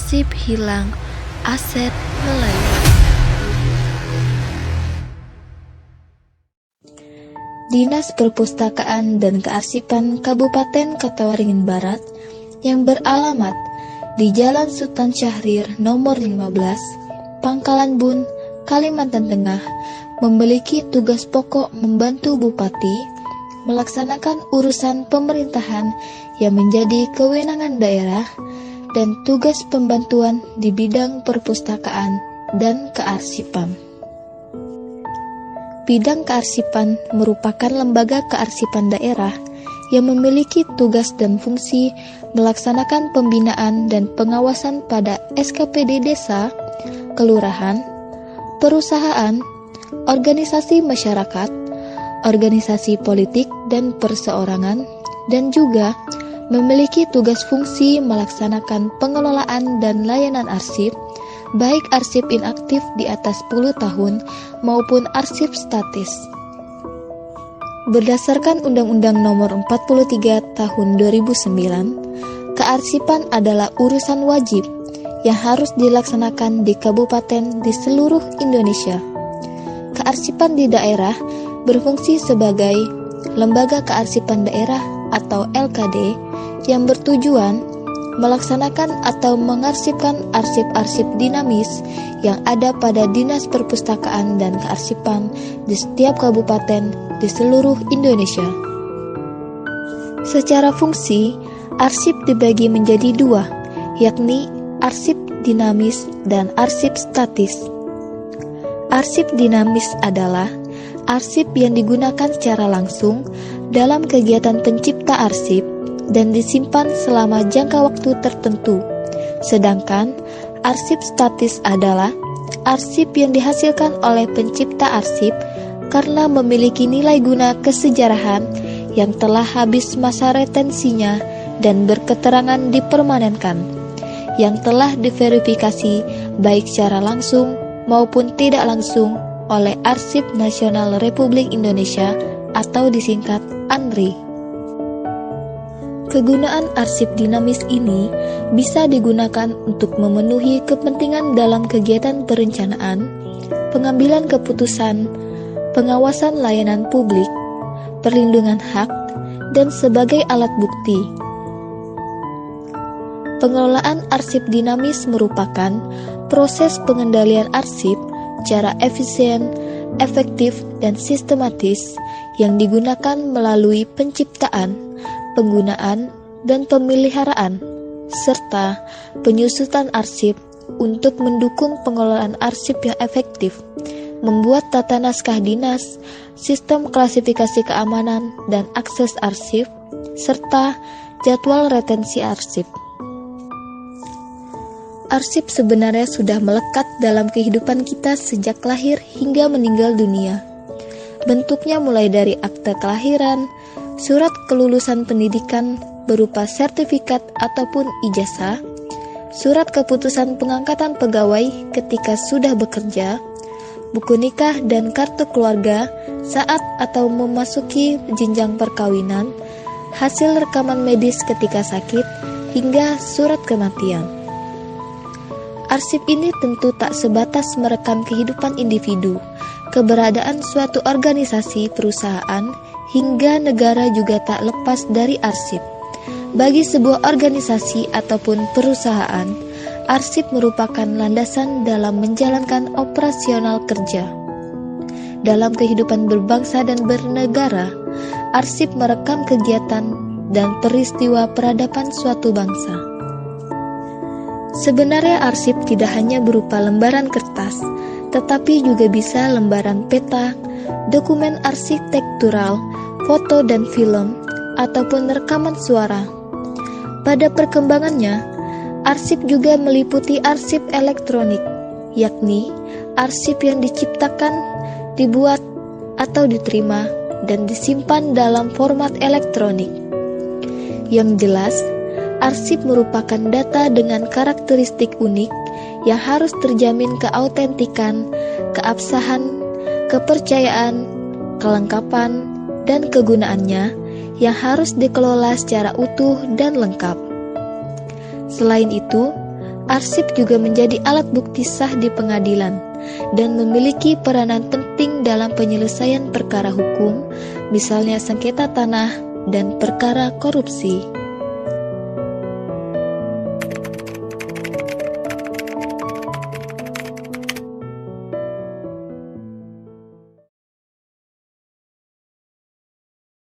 arsip hilang, aset melayang. Dinas Perpustakaan dan Kearsipan Kabupaten Kota Waringin Barat yang beralamat di Jalan Sultan Syahrir nomor 15, Pangkalan Bun, Kalimantan Tengah, memiliki tugas pokok membantu Bupati melaksanakan urusan pemerintahan yang menjadi kewenangan daerah dan tugas pembantuan di bidang perpustakaan dan kearsipan. Bidang kearsipan merupakan lembaga kearsipan daerah yang memiliki tugas dan fungsi melaksanakan pembinaan dan pengawasan pada SKPD desa, kelurahan, perusahaan, organisasi masyarakat, organisasi politik dan perseorangan, dan juga memiliki tugas fungsi melaksanakan pengelolaan dan layanan arsip, baik arsip inaktif di atas 10 tahun maupun arsip statis. Berdasarkan Undang-Undang Nomor 43 Tahun 2009, kearsipan adalah urusan wajib yang harus dilaksanakan di kabupaten di seluruh Indonesia. Kearsipan di daerah berfungsi sebagai lembaga kearsipan daerah atau LKD yang bertujuan melaksanakan atau mengarsipkan arsip-arsip dinamis yang ada pada Dinas Perpustakaan dan Kearsipan di setiap kabupaten di seluruh Indonesia. Secara fungsi, arsip dibagi menjadi dua, yakni arsip dinamis dan arsip statis. Arsip dinamis adalah arsip yang digunakan secara langsung dalam kegiatan pencipta arsip dan disimpan selama jangka waktu tertentu. Sedangkan arsip statis adalah arsip yang dihasilkan oleh pencipta arsip karena memiliki nilai guna kesejarahan yang telah habis masa retensinya dan berketerangan dipermanenkan, yang telah diverifikasi baik secara langsung maupun tidak langsung oleh Arsip Nasional Republik Indonesia atau disingkat ANRI. Kegunaan arsip dinamis ini bisa digunakan untuk memenuhi kepentingan dalam kegiatan perencanaan, pengambilan keputusan, pengawasan layanan publik, perlindungan hak, dan sebagai alat bukti. Pengelolaan arsip dinamis merupakan proses pengendalian arsip secara efisien, efektif, dan sistematis yang digunakan melalui penciptaan, penggunaan, dan pemeliharaan, serta penyusutan arsip untuk mendukung pengelolaan arsip yang efektif, membuat tata naskah dinas, sistem klasifikasi keamanan dan akses arsip, serta jadwal retensi arsip. Arsip sebenarnya sudah melekat dalam kehidupan kita sejak lahir hingga meninggal dunia. Bentuknya mulai dari akte kelahiran, surat kelulusan pendidikan berupa sertifikat ataupun ijazah, surat keputusan pengangkatan pegawai ketika sudah bekerja, buku nikah dan kartu keluarga saat atau memasuki jenjang perkawinan, hasil rekaman medis ketika sakit, hingga surat kematian. Arsip ini tentu tak sebatas merekam kehidupan individu, keberadaan suatu organisasi perusahaan, hingga negara juga tak lepas dari arsip. Bagi sebuah organisasi ataupun perusahaan, arsip merupakan landasan dalam menjalankan operasional kerja. Dalam kehidupan berbangsa dan bernegara, arsip merekam kegiatan dan peristiwa peradaban suatu bangsa. Sebenarnya arsip tidak hanya berupa lembaran kertas, tetapi juga bisa lembaran peta, dokumen arsitektural, foto dan film, ataupun rekaman suara. Pada perkembangannya, arsip juga meliputi arsip elektronik, yakni arsip yang diciptakan, dibuat, atau diterima, dan disimpan dalam format elektronik. Yang jelas, arsip merupakan data dengan karakteristik unik yang harus terjamin keautentikan, keabsahan, kepercayaan, kelengkapan, dan kegunaannya yang harus dikelola secara utuh dan lengkap. Selain itu, arsip juga menjadi alat bukti sah di pengadilan dan memiliki peranan penting dalam penyelesaian perkara hukum, misalnya sengketa tanah dan perkara korupsi.